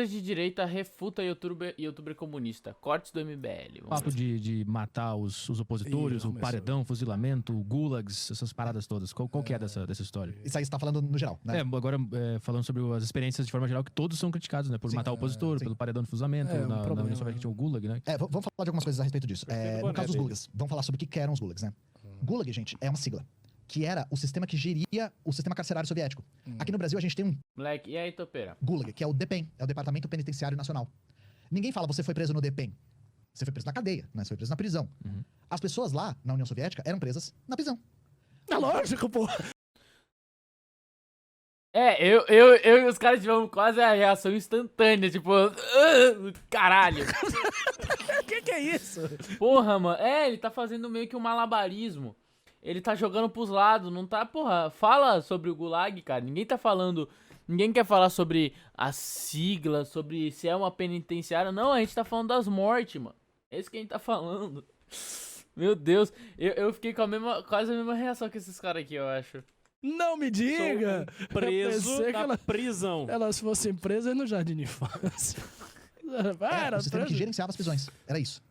de direita refuta youtuber comunista. Cortes do MBL. Papo de matar os opositores, o paredão, fuzilamento, gulags, essas paradas todas. Qual que é dessa história? Isso aí você tá falando no geral, né? Agora falando sobre as experiências de forma geral, que todos são criticados, né? Por matar o opositor, pelo paredão de fuzilamento, na União Soviética tinha o gulag, né? Vamos falar de algumas coisas a respeito disso. No caso dos gulags, vamos falar sobre o que eram os gulags, né? Gulag, gente, é uma sigla. Que era o sistema que geria o sistema carcerário soviético. Aqui no Brasil a gente tem um... Moleque, e aí, topeira? Gulag, que é o DEPEN, é o Departamento Penitenciário Nacional. Ninguém fala, você foi preso no DEPEN. Você foi preso na cadeia, né? Você foi preso na prisão. As pessoas lá, na União Soviética, eram presas na prisão. É lógico, pô. Eu e os caras tivemos quase a reação instantânea, tipo... caralho. Que é isso? Porra, mano. Ele tá fazendo meio que um malabarismo. Ele tá jogando pros lados, não tá, porra. Fala sobre o Gulag, cara. Ninguém tá falando... Ninguém quer falar sobre a sigla, sobre se é uma penitenciária. Não, a gente tá falando das mortes, mano. É isso que a gente tá falando. Meu Deus. Eu fiquei com quase a mesma reação que esses caras aqui, eu acho. Não me diga! Sou preso na prisão. Elas fossem presas no jardim de infância. Era o sistema que gerenciava as prisões. Era isso.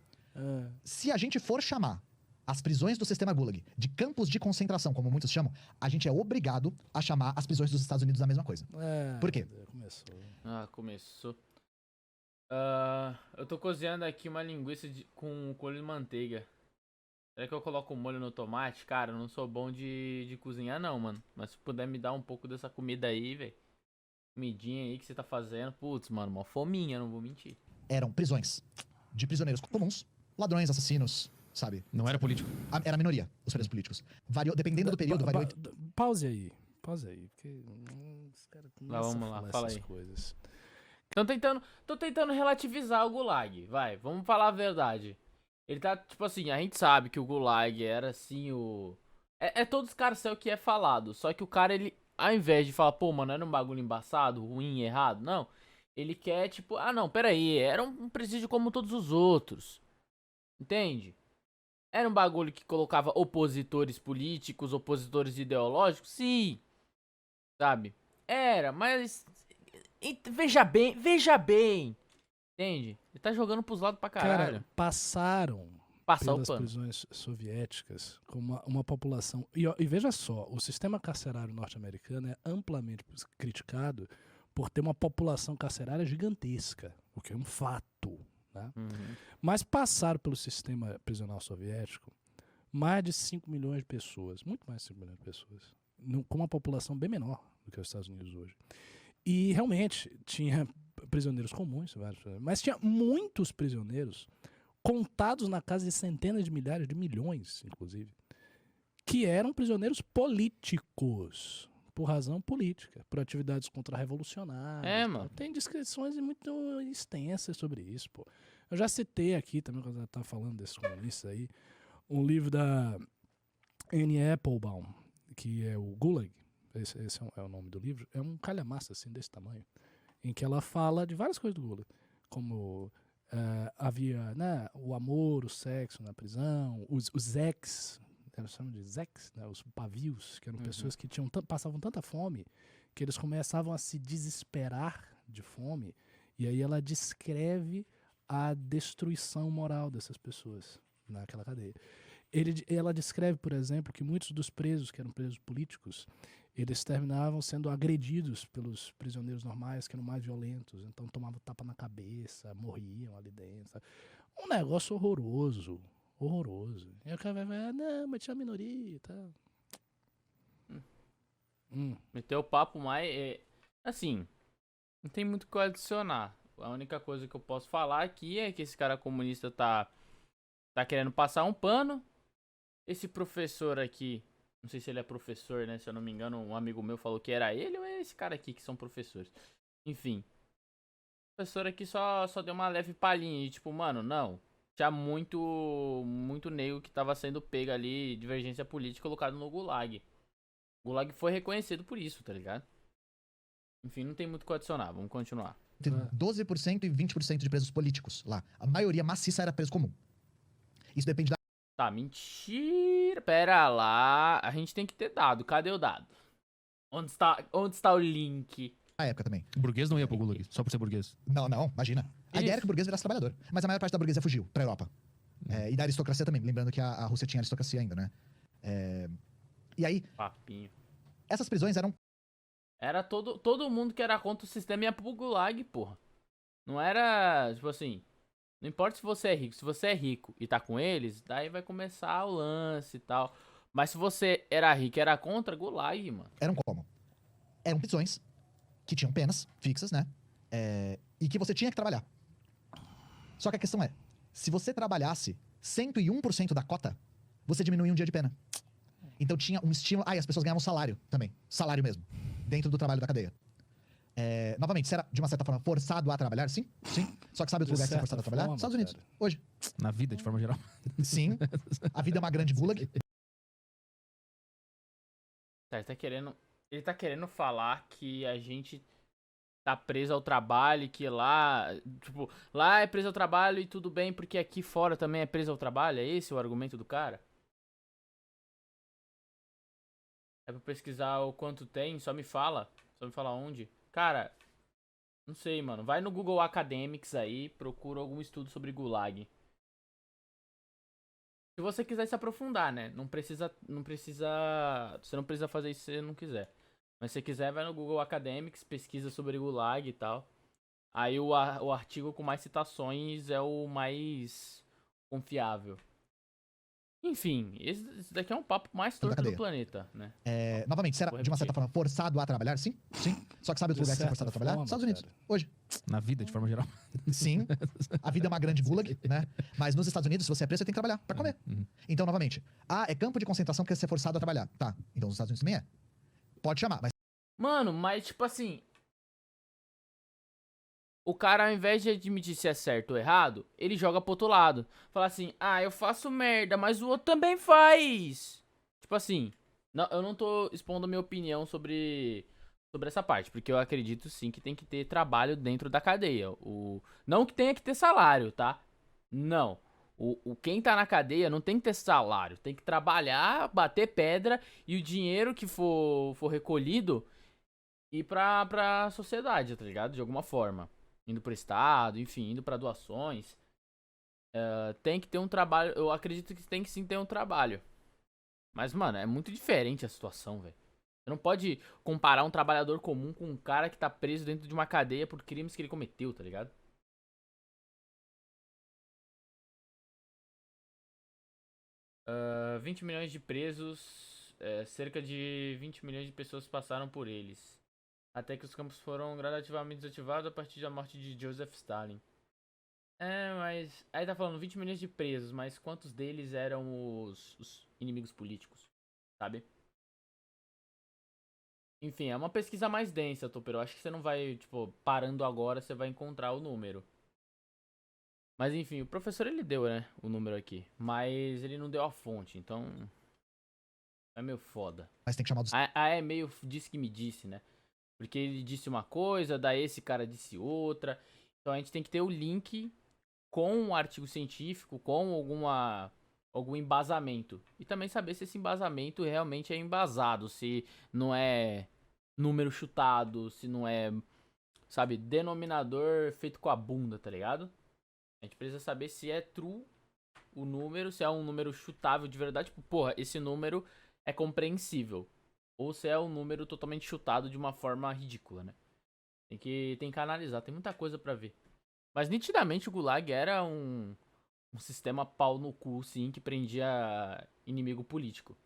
Se a gente for chamar as prisões do sistema Gulag de campos de concentração, como muitos chamam, a gente é obrigado a chamar as prisões dos Estados Unidos da mesma coisa. Por quê? Começou. Eu tô cozinhando aqui uma linguiça com molho de manteiga. Será que eu coloco o molho no tomate? Cara, eu não sou bom de cozinhar não, mano. Mas se puder me dar um pouco dessa comida aí, velho. Comidinha aí que você tá fazendo. Putz, mano, uma fominha, não vou mentir. Eram prisões de prisioneiros comuns, ladrões, assassinos, sabe? Não era político. Era a minoria, os presos políticos. Dependendo do período, variou... Pause aí, porque os caras vamos lá, fala aí. Coisas. Tô tentando relativizar o Gulag, vai, vamos falar a verdade. Ele tá, tipo assim, a gente sabe que o Gulag era assim o... todo escarcéu que é falado, só que o cara, ele, ao invés de falar, pô, mano, era um bagulho embaçado, ruim, errado, não. Ele quer, tipo, não, peraí, era um presídio como todos os outros. Entende? Era um bagulho que colocava opositores políticos, opositores ideológicos? Sim. Sabe? Era, mas... Veja bem. Entende? Ele tá jogando pros lados pra caralho. Cara, passaram pelas prisões soviéticas com uma população... E veja só, o sistema carcerário norte-americano é amplamente criticado por ter uma população carcerária gigantesca, o que é um fato. Né? Mas passaram pelo sistema prisional soviético mais de 5 milhões de pessoas, muito mais de 5 milhões de pessoas, com uma população bem menor do que os Estados Unidos hoje. E realmente tinha prisioneiros comuns, mas tinha muitos prisioneiros, contados na casa de centenas de milhares de milhões, inclusive, que eram prisioneiros políticos, por razão política, por atividades contra-revolucionárias. Mano. Tem descrições muito extensas sobre isso, pô. Eu já citei aqui também, quando eu tava falando desses comunistas aí, um livro da Anne Applebaum, que é o Gulag, esse é o nome do livro, é um calhamaço assim, desse tamanho, em que ela fala de várias coisas do Gulag, como havia o amor, o sexo na prisão, os ex, eles chamam de zex, né, os pavios, que eram pessoas que passavam tanta fome que eles começavam a se desesperar de fome, e aí ela descreve a destruição moral dessas pessoas naquela cadeia. Ela descreve, por exemplo, que muitos dos presos, que eram presos políticos, eles terminavam sendo agredidos pelos prisioneiros normais, que eram mais violentos, então tomavam tapa na cabeça, morriam ali dentro. Um negócio horroroso. E o cara vai, não, mas tinha a minoria e tal. Meteu o papo mais... assim, não tem muito o que adicionar. A única coisa que eu posso falar aqui é que esse cara comunista tá querendo passar um pano. Esse professor aqui, não sei se ele é professor, né? Se eu não me engano, um amigo meu falou que era ele ou é esse cara aqui que são professores. Enfim, o professor aqui só deu uma leve palhinha e tipo, mano, não. Tinha muito negro que tava sendo pego ali, divergência política, colocado no Gulag. O Gulag foi reconhecido por isso, tá ligado? Enfim, não tem muito o que adicionar, vamos continuar. Tem 12% e 20% de presos políticos lá. A maioria maciça era preso comum. Isso depende da... Tá, mentira. Pera lá. A gente tem que ter dado. Cadê o dado? Onde está o link? na época também. O burguês não ia pro Gulag, só por ser burguês. Não, imagina. A ideia era que o burguês virasse trabalhador. Mas a maior parte da burguesia fugiu pra Europa. E da aristocracia também. Lembrando que a Rússia tinha aristocracia ainda, né? E aí... Papinho. Essas prisões eram... Era todo mundo que era contra o sistema ia pro Gulag, porra. Não era, tipo assim... Não importa se você é rico. Se você é rico e tá com eles, daí vai começar o lance e tal. Mas se você era rico e era contra, Gulag, mano. Eram como? Eram prisões que tinham penas fixas, né? E que você tinha que trabalhar. Só que a questão é, se você trabalhasse 101% da cota, você diminuía um dia de pena. Então tinha um estímulo... e as pessoas ganhavam salário também. Salário mesmo. Dentro do trabalho da cadeia. Novamente, se era, de uma certa forma, forçado a trabalhar? Sim. Só que sabe outro lugar que você é forçado a trabalhar? Estados Unidos. Cara. Hoje. Na vida, de forma geral. Sim. A vida é uma grande gulag. Ele tá querendo falar que a gente tá preso ao trabalho, que lá, tipo, lá é preso ao trabalho e tudo bem, porque aqui fora também é preso ao trabalho? É esse o argumento do cara? É pra pesquisar o quanto tem, só me fala onde. Cara, não sei, mano. Vai no Google Academics aí, procura algum estudo sobre Gulag. Se você quiser se aprofundar, né? Não precisa. Você não precisa fazer isso se você não quiser. Mas se você quiser, vai no Google Academics, pesquisa sobre Gulag e tal. Aí o artigo com mais citações é o mais confiável. Enfim, esse daqui é um papo mais torto do planeta, né? Novamente, se era, de uma certa forma, forçado a trabalhar? Sim. Só que sabe outro lugar que você é forçado a trabalhar? Estados Unidos. Hoje. Na vida, de forma geral. Sim. A vida é uma grande gulag, né? Mas nos Estados Unidos, se você é preso, você tem que trabalhar pra comer. Então, novamente, é campo de concentração porque você é forçado a trabalhar. Tá, então nos Estados Unidos também é. Pode chamar, mas... Mano, mas tipo assim... O cara, ao invés de admitir se é certo ou errado, ele joga pro outro lado. Fala assim, eu faço merda, mas o outro também faz. Tipo assim, não, eu não tô expondo a minha opinião sobre essa parte, porque eu acredito sim que tem que ter trabalho dentro da cadeia. Não que tenha que ter salário, tá? Não. Quem tá na cadeia não tem que ter salário. Tem que trabalhar, bater pedra e o dinheiro que for recolhido ir pra sociedade, tá ligado? De alguma forma. Indo pro estado, enfim, indo pra doações. Tem que ter um trabalho. Eu acredito que tem que sim ter um trabalho. Mas, mano, é muito diferente a situação, velho. Você não pode comparar um trabalhador comum com um cara que tá preso dentro de uma cadeia por crimes que ele cometeu, tá ligado? Uh, 20 milhões de presos. Cerca de 20 milhões de pessoas passaram por eles. Até que os campos foram gradativamente desativados a partir da morte de Joseph Stalin. Mas... Aí tá falando 20 milhões de presos, mas quantos deles eram os inimigos políticos, sabe? Enfim, é uma pesquisa mais densa, Topero. Acho que você não vai, tipo, parando agora, você vai encontrar o número. Mas enfim, o professor ele deu, né, o número aqui. Mas ele não deu a fonte, então... É meio foda. Mas tem que chamar dos... É meio disse que me disse, né? Porque ele disse uma coisa, daí esse cara disse outra. Então a gente tem que ter o link com um artigo científico, com algum embasamento. E também saber se esse embasamento realmente é embasado. Se não é número chutado, se não é, sabe, denominador feito com a bunda, tá ligado? A gente precisa saber se é true o número, se é um número chutável de verdade. Tipo, porra, esse número é compreensível. Ou se é um número totalmente chutado de uma forma ridícula, né? Tem que analisar, tem muita coisa pra ver. Mas nitidamente o Gulag era um sistema pau no cu, sim, que prendia inimigo político.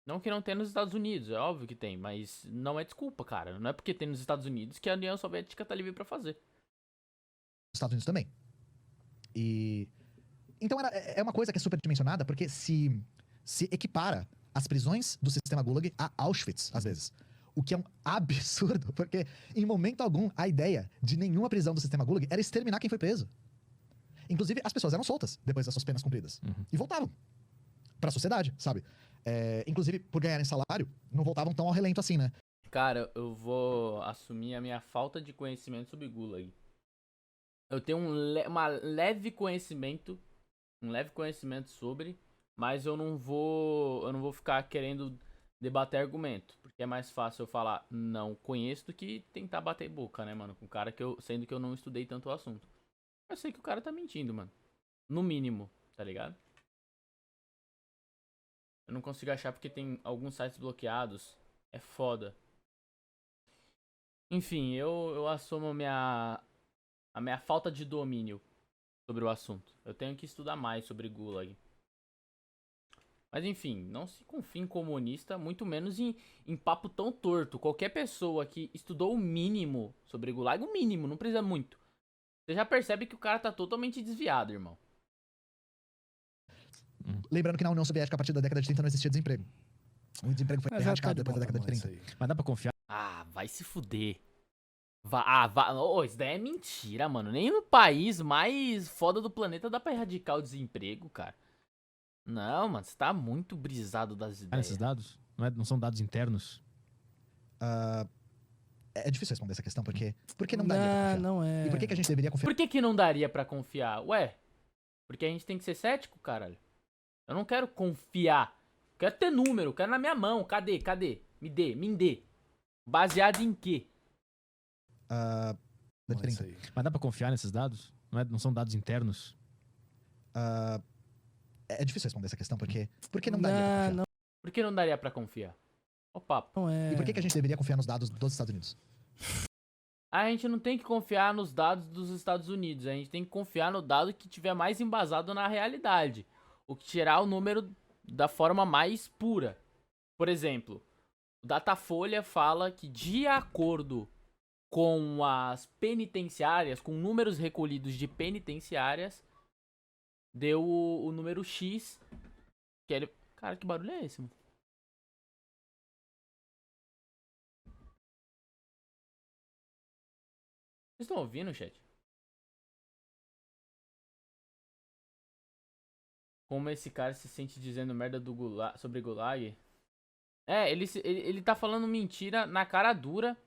Não que não tenha nos Estados Unidos, é óbvio que tem, mas não é desculpa, cara. Não é porque tem nos Estados Unidos que a União Soviética tá livre pra fazer. Os Estados Unidos também. Então é uma coisa que é super dimensionada, porque se equipara as prisões do sistema Gulag a Auschwitz, às vezes. O que é um absurdo, porque em momento algum a ideia de nenhuma prisão do sistema Gulag era exterminar quem foi preso. Inclusive, as pessoas eram soltas depois das suas penas cumpridas. E voltavam pra sociedade, sabe? Inclusive, por ganharem salário, não voltavam tão ao relento assim, né? Cara, eu vou assumir a minha falta de conhecimento sobre Gulag. Eu tenho um leve conhecimento sobre... Mas eu não vou ficar querendo debater argumento. Porque é mais fácil eu falar não conheço do que tentar bater boca, né, mano? Com o cara sendo que eu não estudei tanto o assunto. Eu sei que o cara tá mentindo, mano. No mínimo, tá ligado? Eu não consigo achar porque tem alguns sites bloqueados. É foda. Enfim, eu assumo a minha falta de domínio sobre o assunto. Eu tenho que estudar mais sobre Gulag. Mas enfim, não se confie em comunista, muito menos em papo tão torto. Qualquer pessoa que estudou o mínimo sobre Gulag, o mínimo, não precisa muito. Você já percebe que o cara tá totalmente desviado, irmão. Lembrando que na União Soviética, a partir da década de 30, não existia desemprego. O desemprego foi erradicado depois da década de 30. Mas dá pra confiar? Ah, vai se fuder. Isso daí é mentira, mano. Nem no país mais foda do planeta dá pra erradicar o desemprego, cara. Não, mano, você tá muito brisado das ideias. Esses dados? Não são dados internos? É difícil responder essa questão, porque não daria pra confiar. Não é. E por que a gente deveria confiar? Por que não daria pra confiar? Ué, porque a gente tem que ser cético, caralho. Eu não quero confiar. Quero ter número, quero na minha mão. Cadê? Me dê. Baseado em quê? Mas dá pra confiar nesses dados? Não são dados internos? É difícil responder essa questão, porque não daria pra confiar. Não. Por que não daria pra confiar? Ó papo. Não é. E por que a gente deveria confiar nos dados dos Estados Unidos? A gente não tem que confiar nos dados dos Estados Unidos. A gente tem que confiar no dado que tiver mais embasado na realidade. O que tirar o número da forma mais pura. Por exemplo, o Datafolha fala que de acordo com as penitenciárias, com números recolhidos de penitenciárias, deu o número X. Cara, que barulho é esse, mano? Vocês estão ouvindo, chat? Como esse cara se sente dizendo merda do Gulag, sobre Gulag? Ele tá falando mentira na cara dura.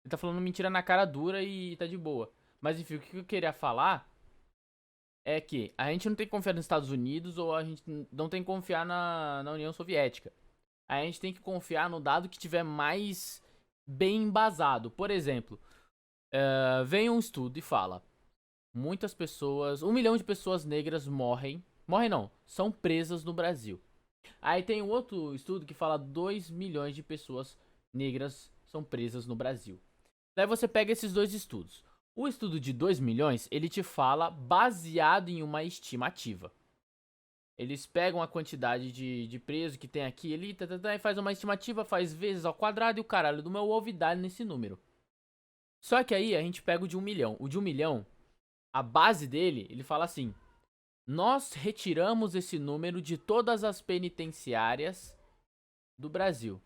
Ele tá falando mentira na cara dura e tá de boa. Mas enfim, o que eu queria falar é que a gente não tem que confiar nos Estados Unidos ou a gente não tem que confiar na União Soviética. A gente tem que confiar no dado que tiver mais bem embasado. Por exemplo, vem um estudo e fala: muitas pessoas, 1 milhão de pessoas negras morrem não, são presas no Brasil. Aí tem um outro estudo que fala 2 milhões de pessoas negras são presas no Brasil. Daí você pega esses dois estudos. O estudo de 2 milhões, ele te fala baseado em uma estimativa. Eles pegam a quantidade de presos que tem aqui ali, e faz uma estimativa, faz vezes ao quadrado e o caralho do meu ovo e dá nesse número. Só que aí a gente pega o de 1 milhão. O de 1 milhão, a base dele, ele fala assim: nós retiramos esse número de todas as penitenciárias do Brasil.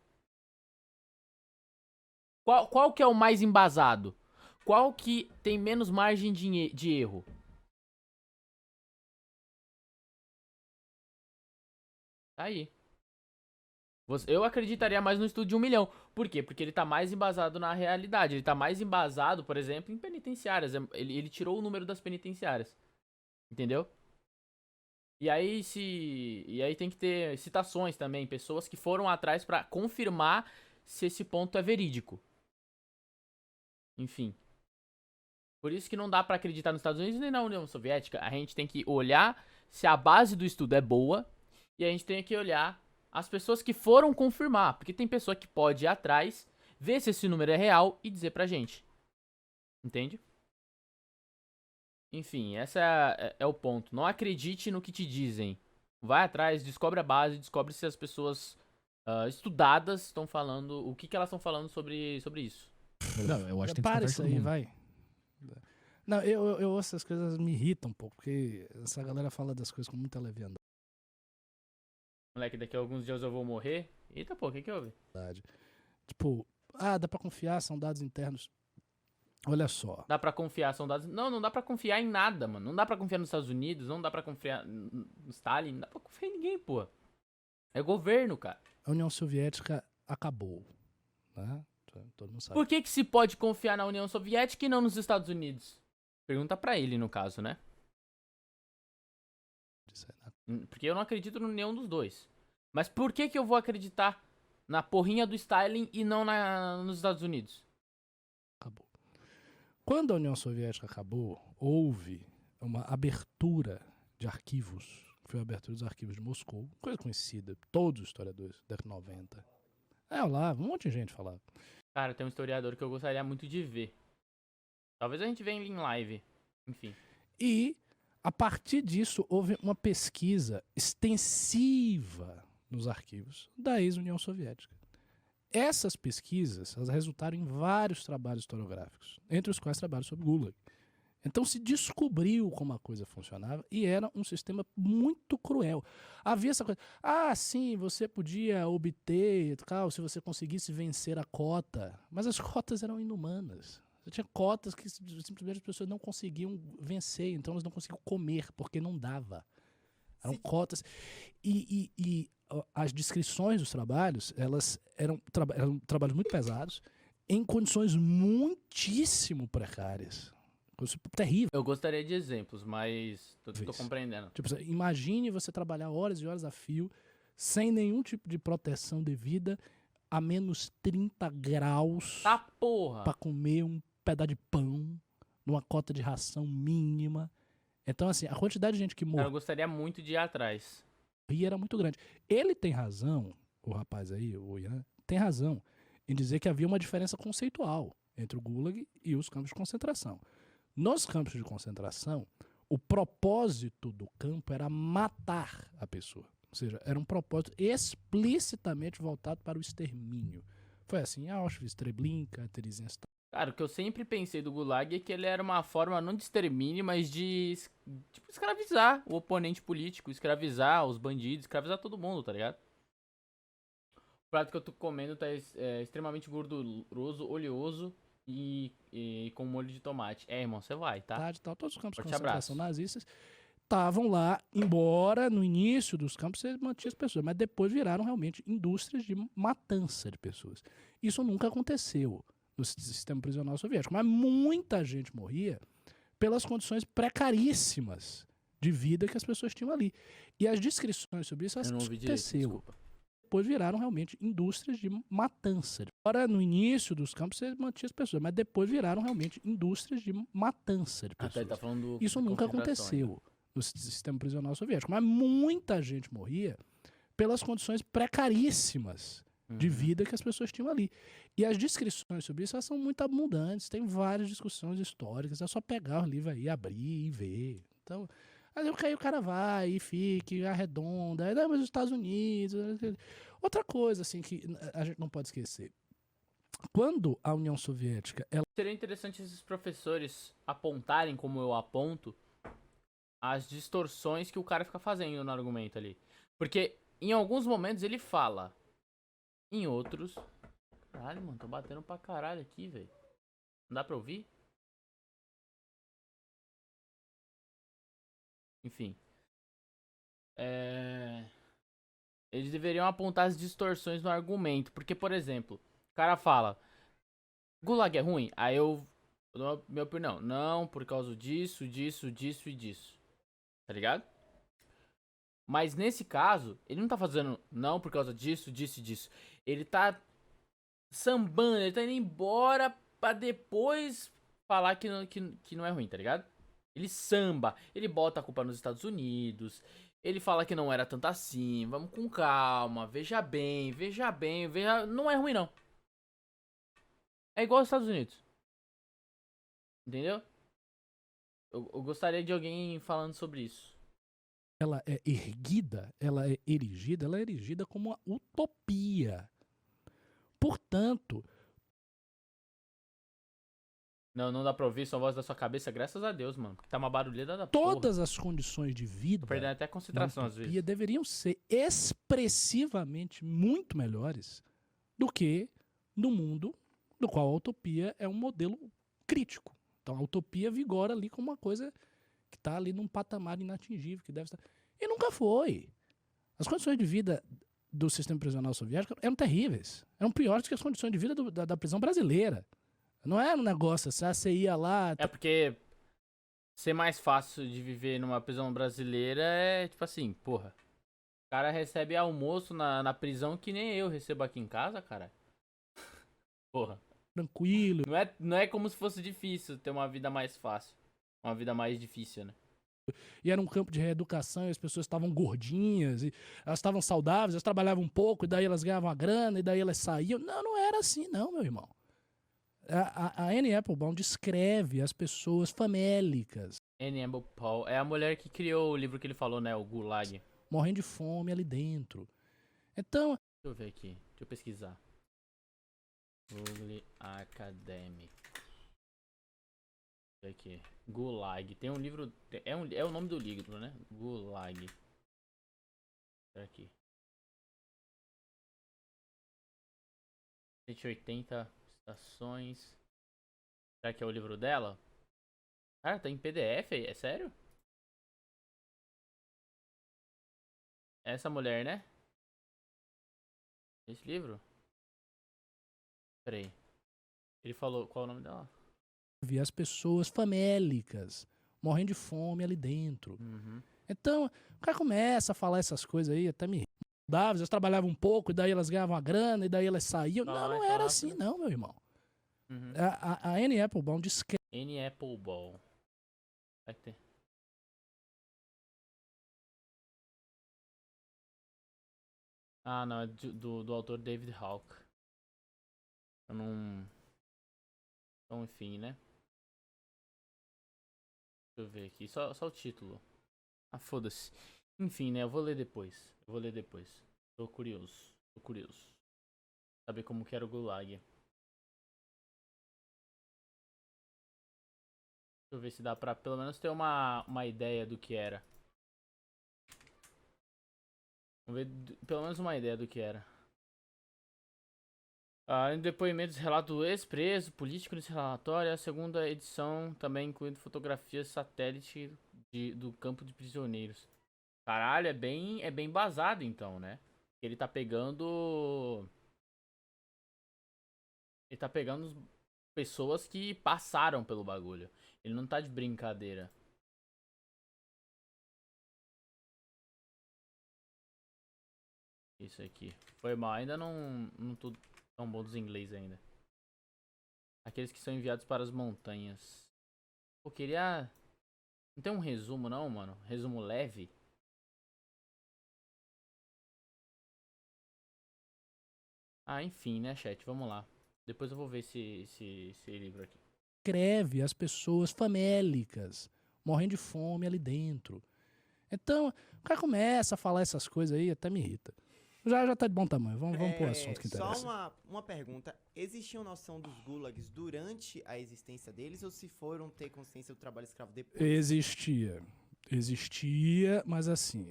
Qual que é o mais embasado? Qual que tem menos margem de erro? Tá aí. Eu acreditaria mais no estudo de 1 milhão. Por quê? Porque ele tá mais embasado na realidade. Ele tá mais embasado, por exemplo, em penitenciárias. Ele tirou o número das penitenciárias. Entendeu? E aí tem que ter citações também, pessoas que foram atrás pra confirmar se esse ponto é verídico. Enfim. Por isso que não dá pra acreditar nos Estados Unidos nem na União Soviética. A gente tem que olhar se a base do estudo é boa e a gente tem que olhar as pessoas que foram confirmar, porque tem pessoa que pode ir atrás, ver se esse número é real e dizer pra gente. Entende? Enfim, esse é o ponto. Não acredite no que te dizem. Vai atrás, descobre a base, descobre se as pessoas estudadas estão falando, o que elas estão falando sobre isso. Não, eu acho que tem que para isso aí, vai. Não, eu ouço essas coisas, me irritam um pouco, porque essa galera fala das coisas com muita leviandade. Moleque, daqui a alguns dias eu vou morrer. Eita, pô, o que houve? Tipo, dá pra confiar, são dados internos. Olha só. Dá pra confiar, são dados... Não dá pra confiar em nada, mano. Não dá pra confiar nos Estados Unidos, não dá pra confiar no Stalin, não dá pra confiar em ninguém, pô. É governo, cara. A União Soviética acabou, né? Todo mundo sabe. Por que se pode confiar na União Soviética e não nos Estados Unidos? Pergunta pra ele, no caso, né? Porque eu não acredito em nenhum dos dois. Mas por que eu vou acreditar na porrinha do Stalin e não nos Estados Unidos. Acabou. Quando a União Soviética acabou, houve uma abertura de arquivos, que foi a abertura dos arquivos de Moscou, coisa conhecida, todos os historiadores da década de 90. Lá, um monte de gente falava. Cara, tem um historiador que eu gostaria muito de ver. Talvez a gente venha em live, enfim. E, a partir disso, houve uma pesquisa extensiva nos arquivos da ex-União Soviética. Essas pesquisas, elas resultaram em vários trabalhos historiográficos, entre os quais trabalhos sobre Gulag. Então se descobriu como a coisa funcionava e era um sistema muito cruel. Havia essa coisa, sim, você podia obter, se você conseguisse vencer a cota, mas as cotas eram inumanas. Você tinha cotas que simplesmente as pessoas não conseguiam vencer, então elas não conseguiam comer, porque não dava. Eram cotas. E as descrições dos trabalhos, elas eram trabalhos muito pesados, em condições muitíssimo precárias. Coisa terrível. Eu gostaria de exemplos, mas tô compreendendo. Tipo, imagine você trabalhar horas e horas a fio, sem nenhum tipo de proteção devida, a menos 30 graus. Tá porra! Pra comer um pedaço de pão, numa cota de ração mínima. Então, assim, a quantidade de gente que morreu. Eu gostaria muito de ir atrás. E era muito grande. Ele tem razão, o rapaz aí, o Ian, tem razão em dizer que havia uma diferença conceitual entre o Gulag e os campos de concentração. Nos campos de concentração, o propósito do campo era matar a pessoa. Ou seja, era um propósito explicitamente voltado para o extermínio. Foi assim em Auschwitz, Treblinka, Theresienstadt. Cara, o que eu sempre pensei do Gulag é que ele era uma forma não de extermínio, mas de tipo, escravizar o oponente político, escravizar os bandidos, escravizar todo mundo, tá ligado? O prato que eu tô comendo tá extremamente gorduroso, oleoso e com molho de tomate. Irmão, você vai, tá? Todos os campos de concentração nazistas estavam lá, embora no início dos campos você mantinha as pessoas, mas depois viraram realmente indústrias de matança de pessoas. Isso nunca aconteceu no sistema prisional soviético, mas muita gente morria pelas condições precaríssimas de vida que as pessoas tinham ali. E as descrições sobre isso aconteceu. Depois viraram realmente indústrias de matança. Agora, no início dos campos, você mantinha as pessoas, mas depois viraram realmente indústrias de matança de pessoas. Tá falando isso nunca aconteceu no sistema prisional soviético, mas muita gente morria pelas condições precaríssimas de vida que as pessoas tinham ali. E as descrições sobre isso são muito abundantes, tem várias discussões históricas, é só pegar o livro aí, abrir e ver. Então, aí o cara vai e fica, arredonda, mas os Estados Unidos... Outra coisa, assim, que a gente não pode esquecer. Quando a União Soviética... Seria interessante esses professores apontarem, como eu aponto, as distorções que o cara fica fazendo no argumento ali. Porque em alguns momentos ele fala, em outros... Caralho, mano, tô batendo pra caralho aqui, velho. Não dá pra ouvir? Enfim. Eles deveriam apontar as distorções no argumento. Porque, por exemplo, o cara fala Gulag é ruim? Aí eu dou minha opinião. Não, por causa disso, disso, disso e disso. Tá ligado? Mas nesse caso, ele não tá fazendo não por causa disso, disso e disso. Ele tá sambando, ele tá indo embora pra depois falar que não é ruim, tá ligado? Ele samba, ele bota a culpa nos Estados Unidos, ele fala que não era tanto assim, vamos com calma, veja bem, não é ruim não. É igual aos Estados Unidos. Entendeu? Eu gostaria de alguém falando sobre isso. Ela é erguida, ela é erigida como uma utopia. Portanto... Não dá pra ouvir sua voz da sua cabeça, graças a Deus, mano. Porque tá uma barulheda da porra. Todas as condições de vida... Tô perdendo até a concentração às vezes. Deveriam ser expressivamente muito melhores do que no mundo no qual a utopia é um modelo crítico. Então a utopia vigora ali como uma coisa que tá ali num patamar inatingível, que deve estar... E nunca foi. As condições de vida do sistema prisional soviético eram terríveis. Eram piores que as condições de vida da prisão brasileira. Não era um negócio assim, você ia lá... É porque ser mais fácil de viver numa prisão brasileira é tipo assim, porra. cara recebe almoço na prisão que nem eu recebo aqui em casa, cara. Porra. Tranquilo. Não é como se fosse difícil ter uma vida mais fácil. Uma vida mais difícil, né? E era um campo de reeducação, e as pessoas estavam gordinhas, e elas estavam saudáveis, elas trabalhavam um pouco, e daí elas ganhavam a grana, e daí elas saíam. Não era assim não, meu irmão. A Annie Applebaum descreve as pessoas famélicas. Annie Applebaum é a mulher que criou o livro que ele falou, né? O Gulag. Morrendo de fome ali dentro. Então... Deixa eu ver aqui. Deixa eu pesquisar. Google Academy. Aqui. Gulag. Tem um livro... É o nome do livro, né? Gulag. Aqui. 180 estações. Será que é o livro dela? Cara, tá em PDF? É sério? Essa mulher, né? Esse livro? Peraí. Ele falou... Qual é o nome dela? Vi as pessoas famélicas, morrendo de fome ali dentro. Uhum. Então, o cara começa a falar essas coisas aí, até me davam, elas trabalhavam um pouco, e daí elas ganhavam a grana, e daí elas saíam. Não era assim não, meu irmão. Uhum. A Annie Applebaum descreve... Annie Applebaum. Vai ter. Ah, não, é do autor David Hawke. Eu não... Então, enfim, né? Deixa eu ver aqui, só o título. Ah, foda-se. Enfim, né, eu vou ler depois. Tô curioso. Saber como que era o Gulag. Deixa eu ver se dá pra pelo menos ter uma ideia do que era. Vamos ver pelo menos uma ideia do que era. Em depoimentos, relato do ex-preso político nesse relatório, a segunda edição também incluindo fotografias satélite do campo de prisioneiros. Caralho, é bem embasado então, né? Ele tá pegando pessoas que passaram pelo bagulho. Ele não tá de brincadeira. Isso aqui. Foi mal, ainda não tô tão bom dos inglês ainda. Aqueles que são enviados para as montanhas. Pô, queria... Não tem um resumo não, mano? Resumo leve? Ah, enfim, né, chat? Vamos lá. Depois eu vou ver esse livro aqui. Escreve as pessoas famélicas, morrendo de fome ali dentro. Então, o cara começa a falar essas coisas aí, até me irrita. Já tá de bom tamanho, vamos pro assunto que interessa. Só uma pergunta, existia noção dos gulags durante a existência deles ou se foram ter consciência do trabalho escravo depois? Existia, mas assim,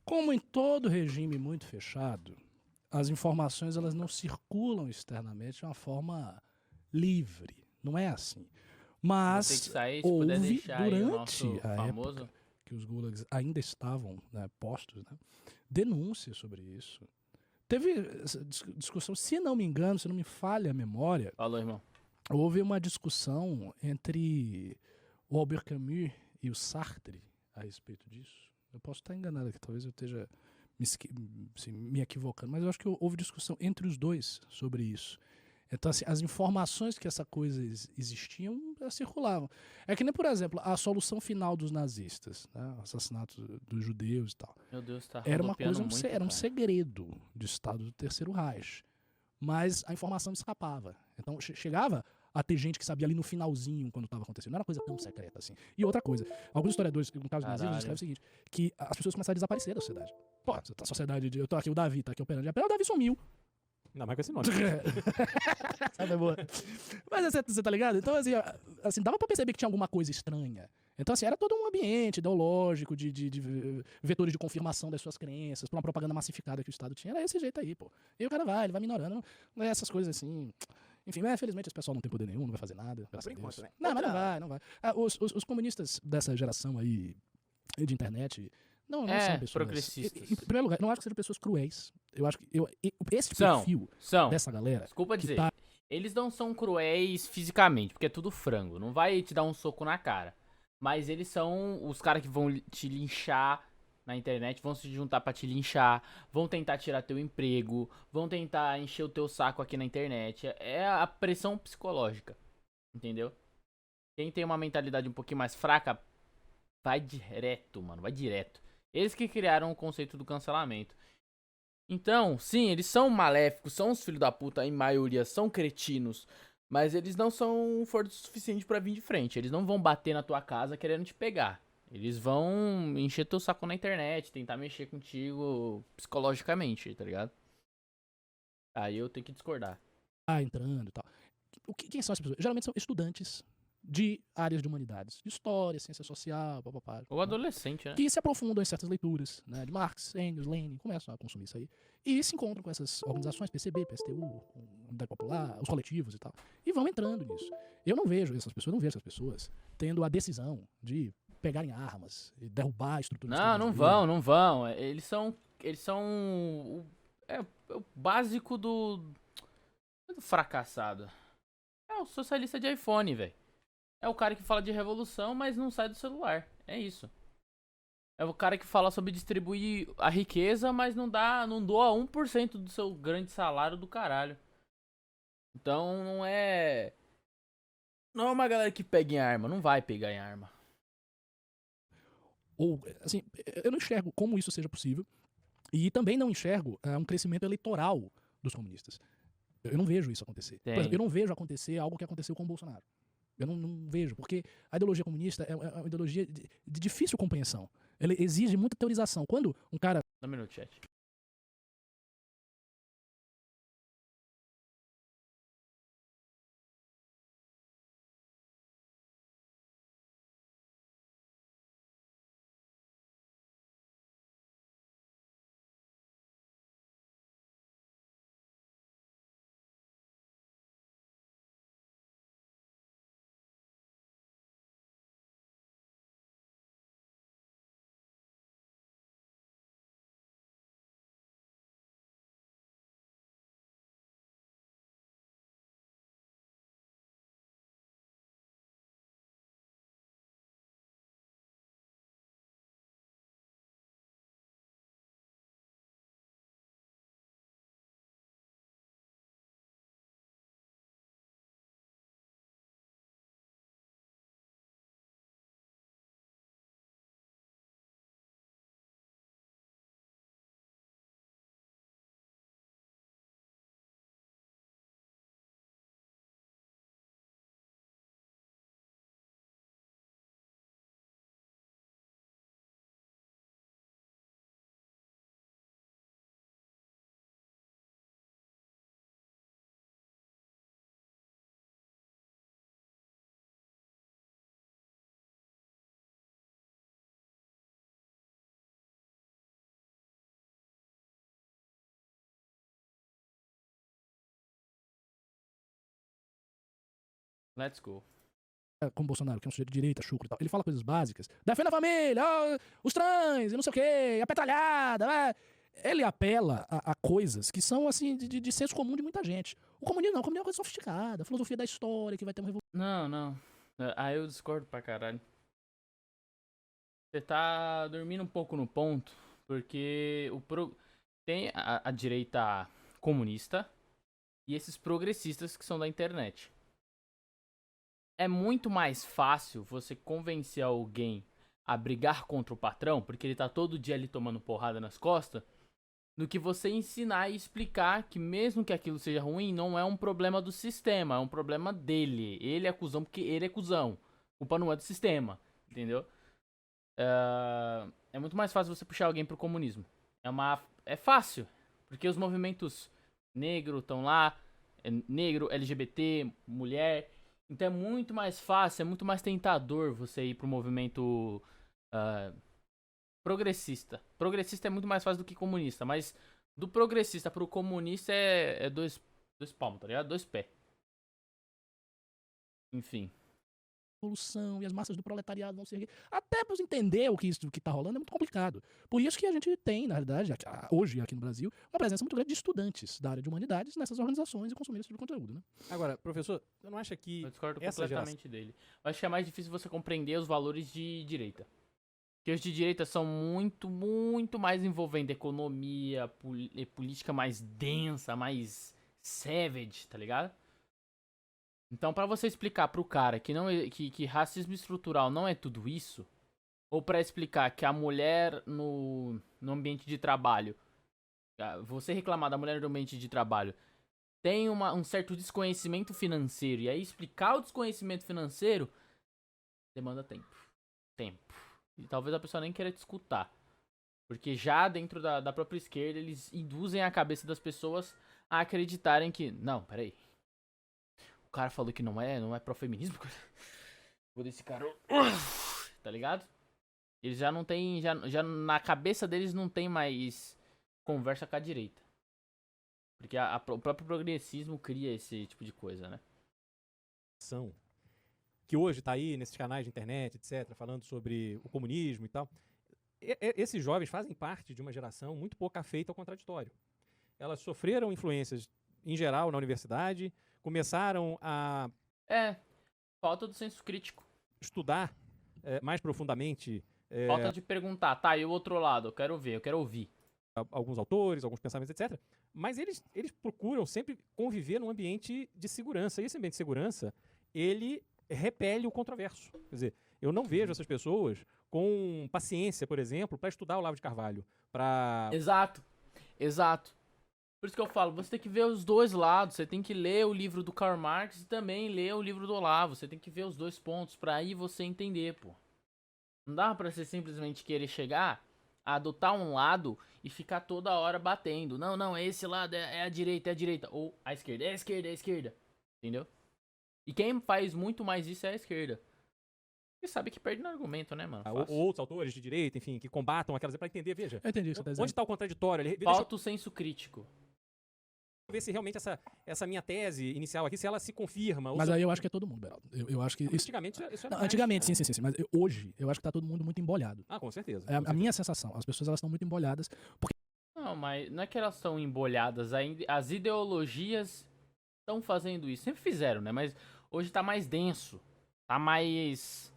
como em todo regime muito fechado, as informações elas não circulam externamente de uma forma livre, não é assim. Mas tem que sair, houve deixar durante o a famoso... época que os gulags ainda estavam, né, postos, né, denúncias sobre isso. Teve discussão, se não me engano, se não me falha a memória. Falou, irmão. Houve uma discussão entre o Albert Camus e o Sartre a respeito disso. Eu posso estar enganado aqui, talvez eu esteja me equivocando, mas eu acho que houve discussão entre os dois sobre isso. Então, assim, as informações que essa coisa existiam circulavam. É que nem, por exemplo, a solução final dos nazistas, né? O assassinato dos judeus e tal. Meu Deus, tá era uma coisa, muito, era um segredo do Estado do Terceiro Reich. Mas a informação escapava. Então, chegava a ter gente que sabia ali no finalzinho quando estava acontecendo. Não era uma coisa tão secreta assim. E outra coisa, alguns historiadores, no caso do nazismo, escrevem o seguinte, que as pessoas começaram a desaparecer da sociedade. Pô, a sociedade, eu tô aqui, o Davi tá aqui operando. O Davi sumiu. Não, mas com esse nome. Sabe, boa. Mas você tá ligado? Então, assim, dava pra perceber que tinha alguma coisa estranha. Então, assim, era todo um ambiente ideológico, de vetores de confirmação das suas crenças, pra uma propaganda massificada que o Estado tinha. Era esse jeito aí, pô. E o cara ele vai minorando. Não é essas coisas assim. Enfim, mas felizmente esse pessoal não tem poder nenhum, não vai fazer nada. Graças a Deus. Enquanto, né? Não, mas não vai. Os comunistas dessa geração aí de internet. Não são pessoas progressistas. Em primeiro lugar, não acho que sejam pessoas cruéis. Eu acho que esse perfil dessa galera. Desculpa dizer, eles não são cruéis fisicamente, porque é tudo frango. Não vai te dar um soco na cara. Mas eles são os caras que vão te linchar na internet vão se juntar pra te linchar, vão tentar tirar teu emprego, vão tentar encher o teu saco aqui na internet. É a pressão psicológica, entendeu? Quem tem uma mentalidade um pouquinho mais fraca, vai direto, mano, vai direto. Eles que criaram o conceito do cancelamento. Então, sim, eles são maléficos, são os filhos da puta, em maioria, são cretinos. Mas eles não são fortes o suficiente pra vir de frente. Eles não vão bater na tua casa querendo te pegar. Eles vão encher teu saco na internet, tentar mexer contigo psicologicamente, tá ligado? Aí eu tenho que discordar. Entrando e tal. Quem são as pessoas? Geralmente são estudantes de áreas de humanidades, de história, ciência social, papapá. Ou adolescente, né? Que se aprofundam em certas leituras, né, de Marx, Engels, Lenin, começam a consumir isso aí. E se encontram com essas organizações, PCB, PSTU, Unidade Popular, os coletivos e tal. E vão entrando nisso. Eu não vejo essas pessoas tendo a decisão de pegarem armas e derrubar a estrutura. Não vão. Eles são o básico do fracassado. É o socialista de iPhone, velho. É o cara que fala de revolução, mas não sai do celular. É isso. É o cara que fala sobre distribuir a riqueza, mas não doa 1% do seu grande salário do caralho. Então não é uma galera que pega em arma, não vai pegar em arma. Ou, assim, eu não enxergo como isso seja possível. E também não enxergo um crescimento eleitoral dos comunistas. Eu não vejo isso acontecer. Por exemplo, eu não vejo acontecer algo que aconteceu com o Bolsonaro. Eu não vejo, porque a ideologia comunista é uma ideologia de difícil compreensão. Ela exige muita teorização. Quando um cara... Dá um minuto, chat. Let's go. Como Bolsonaro, que é um sujeito de direita, chucro e tal, ele fala coisas básicas. Defenda a família, os trans, e não sei o quê, a petralhada. Ele apela a coisas que são, assim, de senso comum de muita gente. O comunismo não, o comunismo é uma coisa sofisticada, a filosofia da história, que vai ter uma revolução. Não. Aí eu discordo pra caralho. Você tá dormindo um pouco no ponto, porque tem a direita comunista e esses progressistas que são da internet. É muito mais fácil você convencer alguém a brigar contra o patrão, porque ele tá todo dia ali tomando porrada nas costas, do que você ensinar e explicar que mesmo que aquilo seja ruim, não é um problema do sistema, é um problema dele. Ele é cuzão porque ele é cuzão. A culpa não é do sistema, entendeu? É muito mais fácil você puxar alguém pro comunismo. É fácil, porque os movimentos negro estão lá, negro, LGBT, mulher. Então é muito mais fácil, é muito mais tentador você ir pro movimento progressista. Progressista é muito mais fácil do que comunista, mas do progressista pro comunista é dois palmos, tá ligado? 2 pés. Enfim. Revolução e as massas do proletariado vão ser... Até para entender o que tá rolando é muito complicado. Por isso que a gente tem, na realidade, hoje aqui no Brasil, uma presença muito grande de estudantes da área de humanidades nessas organizações e consumindo esse tipo de conteúdo, né? Agora, professor, você não acha que... Eu discordo completamente dele. Eu acho que é mais difícil você compreender os valores de direita. Que os de direita são muito, muito mais envolvendo economia, política mais densa, mais savage, tá ligado? Então, pra você explicar pro cara que racismo estrutural não é tudo isso, ou pra explicar que a mulher no ambiente de trabalho, você reclamar da mulher no ambiente de trabalho, tem um certo desconhecimento financeiro, e aí explicar o desconhecimento financeiro demanda tempo. E talvez a pessoa nem queira te escutar. Porque já dentro da própria esquerda, eles induzem a cabeça das pessoas a acreditarem que... Não, peraí. O cara falou que não é pró-feminismo? Vou desse cara... Tá ligado? Eles já não tem... Já na cabeça deles não tem mais conversa com a direita. Porque o próprio progressismo cria esse tipo de coisa, né? Que hoje tá aí nesses canais de internet, etc., falando sobre o comunismo e tal. Esses jovens fazem parte de uma geração muito pouco afeita ao contraditório. Elas sofreram influências, em geral, na universidade, começaram a... falta do senso crítico. Estudar mais profundamente... Falta de perguntar, tá, e o outro lado? Eu quero ver, eu quero ouvir. Alguns autores, alguns pensamentos, etc. Mas eles procuram sempre conviver num ambiente de segurança. E esse ambiente de segurança, ele repele o controverso. Quer dizer, eu não vejo essas pessoas com paciência, por exemplo, para estudar o Olavo de Carvalho. Exato. Por isso que eu falo, você tem que ver os dois lados. Você tem que ler o livro do Karl Marx e também ler o livro do Olavo. Você tem que ver os dois pontos pra aí você entender, pô. Não dá pra você simplesmente querer chegar, adotar um lado e ficar toda hora batendo. Não, esse lado é a direita. Ou a esquerda, é a esquerda. Entendeu? E quem faz muito mais isso é a esquerda. E sabe que perde no argumento, né, mano? Outros autores de direita, enfim, que combatam aquelas... Pra entender, veja. Eu entendi o que você tá dizendo. Onde tá o contraditório? Falta o senso crítico. Ver se realmente essa minha tese inicial aqui, se ela se confirma. Mas aí eu acho que é todo mundo, Beraldo. Eu acho que antigamente isso era antigamente, sim. Mas hoje, eu acho que tá todo mundo muito embolhado. Com certeza. A minha sensação. As pessoas, elas estão muito embolhadas. Porque... Não, mas não é que elas estão embolhadas. As ideologias estão fazendo isso. Sempre fizeram, né? Mas hoje tá mais denso. Tá mais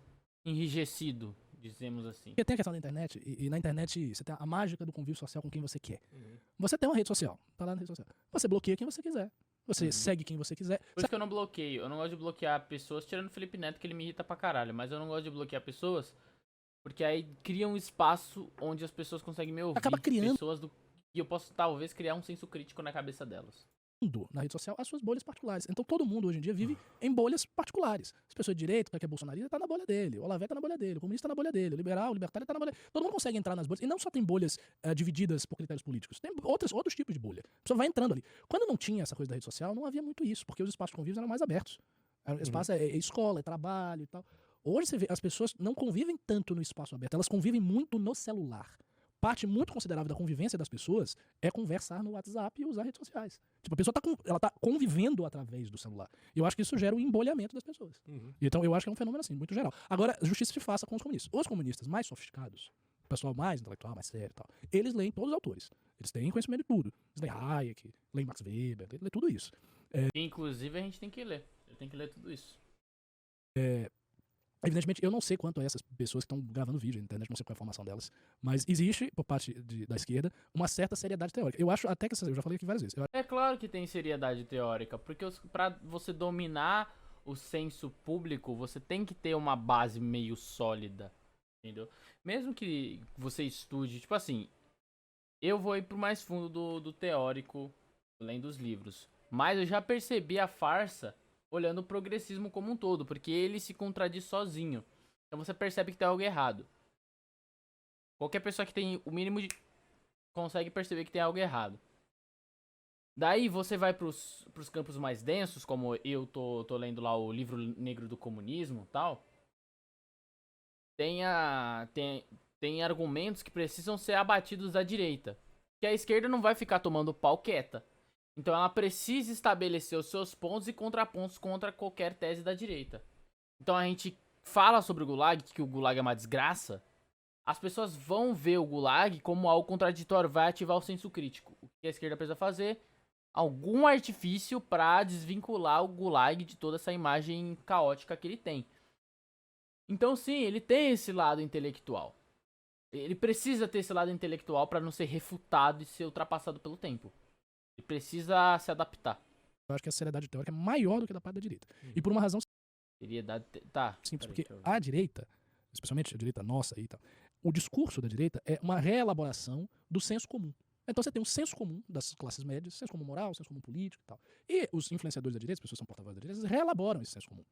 enrijecido, dizemos assim. Porque tem a questão da internet, e na internet você tem a mágica do convívio social com quem você quer. Você tem uma rede social, tá lá na rede social. Você bloqueia quem você quiser. Você segue quem você quiser. Por isso que eu não bloqueio. Eu não gosto de bloquear pessoas, tirando o Felipe Neto, que ele me irrita pra caralho. Mas eu não gosto de bloquear pessoas, porque aí cria um espaço onde as pessoas conseguem me ouvir. Acaba criando. E eu posso, talvez, criar um senso crítico na cabeça delas. Na rede social as suas bolhas particulares. Então todo mundo hoje em dia vive em bolhas particulares. As pessoas de direita, que é bolsonarista, tá na bolha dele. O Olavo tá na bolha dele. O comunista tá na bolha dele. O liberal, o libertário tá na bolha dele. Todo mundo consegue entrar nas bolhas. E não só tem bolhas divididas por critérios políticos. Tem outros tipos de bolha. A pessoa vai entrando ali. Quando não tinha essa coisa da rede social, não havia muito isso. Porque os espaços de convívio eram mais abertos. O espaço é escola, é trabalho e tal. Hoje você vê, as pessoas não convivem tanto no espaço aberto. Elas convivem muito no celular. Parte muito considerável da convivência das pessoas é conversar no WhatsApp e usar redes sociais. Tipo, a pessoa ela tá convivendo através do celular. E eu acho que isso gera o embolhamento das pessoas. Então eu acho que é um fenômeno assim, muito geral. Agora, justiça se faça com os comunistas. Os comunistas mais sofisticados, o pessoal mais intelectual, mais sério e tal, eles leem todos os autores. Eles têm conhecimento de tudo. Eles leem Hayek, leem Max Weber, leem tudo isso. Inclusive a gente tem que ler. Eu tenho que ler tudo isso. Evidentemente, eu não sei quanto a essas pessoas que estão gravando vídeo na internet, não sei qual é a formação delas, mas existe, por parte da esquerda, uma certa seriedade teórica. Eu acho até que, eu já falei aqui várias vezes. É claro que tem seriedade teórica, porque pra você dominar o senso público, você tem que ter uma base meio sólida, entendeu? Mesmo que você estude, tipo assim, eu vou ir pro mais fundo do teórico, além dos livros, mas eu já percebi a farsa olhando o progressismo como um todo, porque ele se contradiz sozinho. Então você percebe que tem algo errado. Qualquer pessoa que tem o mínimo de... consegue perceber que tem algo errado. Daí você vai pros campos mais densos, como eu tô lendo lá o livro negro do comunismo e tal. Tem argumentos que precisam ser abatidos da direita. Que a esquerda não vai ficar tomando pau quieta. Então ela precisa estabelecer os seus pontos e contrapontos contra qualquer tese da direita. Então a gente fala sobre o Gulag, que o Gulag é uma desgraça. As pessoas vão ver o Gulag como algo contraditório, vai ativar o senso crítico. O que a esquerda precisa fazer? Algum artifício para desvincular o Gulag de toda essa imagem caótica que ele tem. Então sim, ele tem esse lado intelectual. Ele precisa ter esse lado intelectual pra não ser refutado e ser ultrapassado pelo tempo. Ele precisa se adaptar. Eu acho que a seriedade teórica é maior do que a da parte da direita. E por uma razão Seriedade. Tá. simples, porque a direita, especialmente a direita nossa aí e tal, o discurso da direita é uma reelaboração do senso comum. Então você tem um senso comum das classes médias, senso comum moral, senso comum político e tal. E os influenciadores da direita, as pessoas que são porta-vozes da direita, eles reelaboram esse senso comum.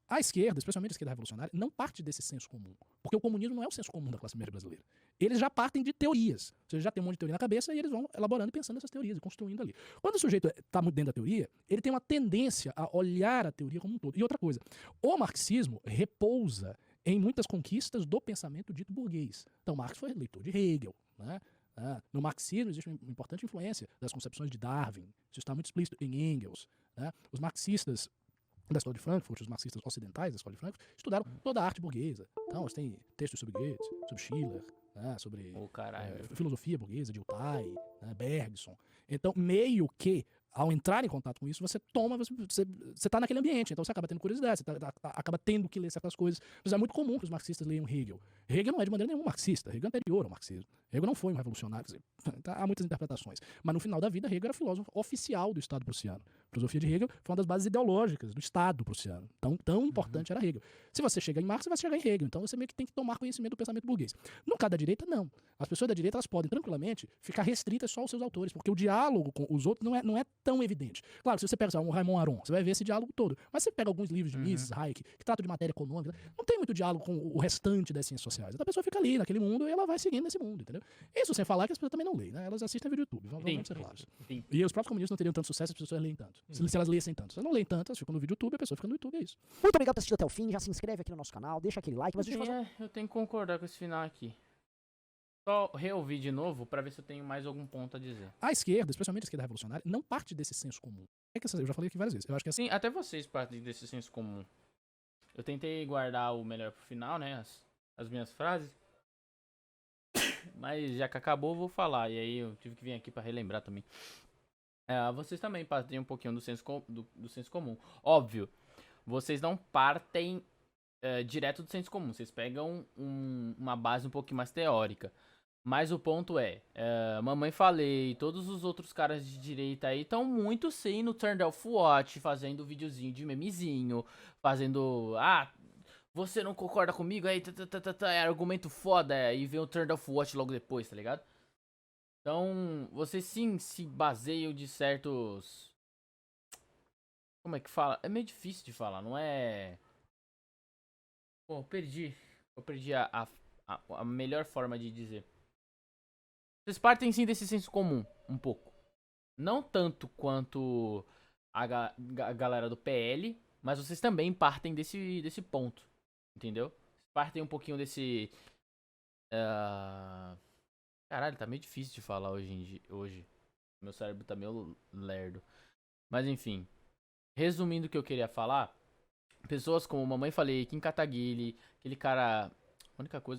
A esquerda, especialmente a esquerda revolucionária, não parte desse senso comum. Porque o comunismo não é o senso comum da classe média brasileira. Eles já partem de teorias. Você já tem um monte de teoria na cabeça e eles vão elaborando e pensando nessas teorias e construindo ali. Quando o sujeito está muito dentro da teoria, ele tem uma tendência a olhar a teoria como um todo. E outra coisa, o marxismo repousa em muitas conquistas do pensamento dito burguês. Então, Marx foi leitor de Hegel, né? No marxismo existe uma importante influência das concepções de Darwin. Isso está muito explícito em Engels. Né? Os marxistas da Escola de Frankfurt, os marxistas ocidentais da Escola de Frankfurt, estudaram toda a arte burguesa. Então, você tem textos sobre Goethe, sobre Schiller, né? Sobre filosofia burguesa, de Iltai, né? Bergson. Então, meio que, ao entrar em contato com isso, você está naquele ambiente, então você acaba tendo curiosidade, você acaba tendo que ler certas coisas. Mas é muito comum que os marxistas leiam Hegel. Hegel não é de maneira nenhuma marxista, Hegel é anterior ao marxismo. Hegel não foi um revolucionário, quer dizer, há muitas interpretações. Mas no final da vida, Hegel era filósofo oficial do Estado prussiano. A filosofia de Hegel foi uma das bases ideológicas do Estado prussiano. Tão importante era Hegel. Se você chega em Marx, você vai chegar em Hegel. Então você meio que tem que tomar conhecimento do pensamento burguês. No caso da direita, não. As pessoas da direita, elas podem tranquilamente ficar restritas só aos seus autores, porque o diálogo com os outros não é tão evidente. Claro, se você pega um Raymond Aron, você vai ver esse diálogo todo. Mas você pega alguns livros de Mises, Hayek, que tratam de matéria econômica, não tem muito diálogo com o restante das ciências sociais. Então a pessoa fica ali, naquele mundo, e ela vai seguindo nesse mundo, entendeu? Isso sem falar que as pessoas também não leem, né? Elas assistem vídeo do YouTube, vamos ser claros. Sim. E os próprios comunistas não teriam tanto sucesso se as pessoas leem tanto. Se elas lessem tanto. Se elas não leem tanto, elas ficam no vídeo do YouTube, a pessoa fica no YouTube, é isso. Muito obrigado por assistir até o fim, já se inscreve aqui no nosso canal, deixa aquele like, mas deixa eu fazer... Eu tenho que concordar com esse final aqui. Só reouvir de novo pra ver se eu tenho mais algum ponto a dizer. A esquerda, especialmente a esquerda revolucionária, não parte desse senso comum. Eu já falei aqui várias vezes. Eu acho que Sim, até vocês partem desse senso comum. Eu tentei guardar o melhor pro final, né? As minhas frases. Mas já que acabou, eu vou falar. E aí eu tive que vir aqui pra relembrar também. Vocês também partem um pouquinho do senso comum. Óbvio, vocês não partem direto do senso comum. Vocês pegam uma base um pouquinho mais teórica. Mas o ponto Mamãe Falei, todos os outros caras de direita aí estão muito sim no Turned Off Watch, fazendo videozinho de memezinho, fazendo, você não concorda comigo, aí é argumento foda, e vem o Turned Off Watch logo depois, tá ligado? Então, vocês sim se baseiam de certos... Como é que fala? É meio difícil de falar, não é... Pô, eu perdi a melhor forma de dizer. Vocês partem sim desse senso comum, um pouco. Não tanto quanto a galera do PL, mas vocês também partem desse ponto, entendeu? Partem um pouquinho desse... Caralho, tá meio difícil de falar hoje. Meu cérebro tá meio lerdo. Mas enfim, resumindo o que eu queria falar, pessoas como Mamãe Falei, Kim Kataguiri, aquele cara...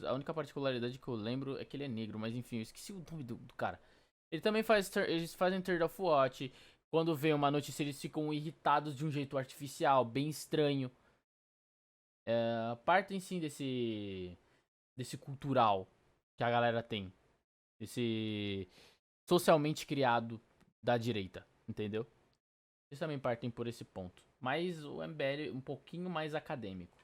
A única particularidade que eu lembro é que ele é negro, mas enfim, eu esqueci o nome do cara. Eles fazem Turned Off Watch. Quando vem uma notícia, eles ficam irritados de um jeito artificial, bem estranho. Partem sim desse cultural que a galera tem. Esse socialmente criado da direita, entendeu? Eles também partem por esse ponto. Mas o MBL é um pouquinho mais acadêmico.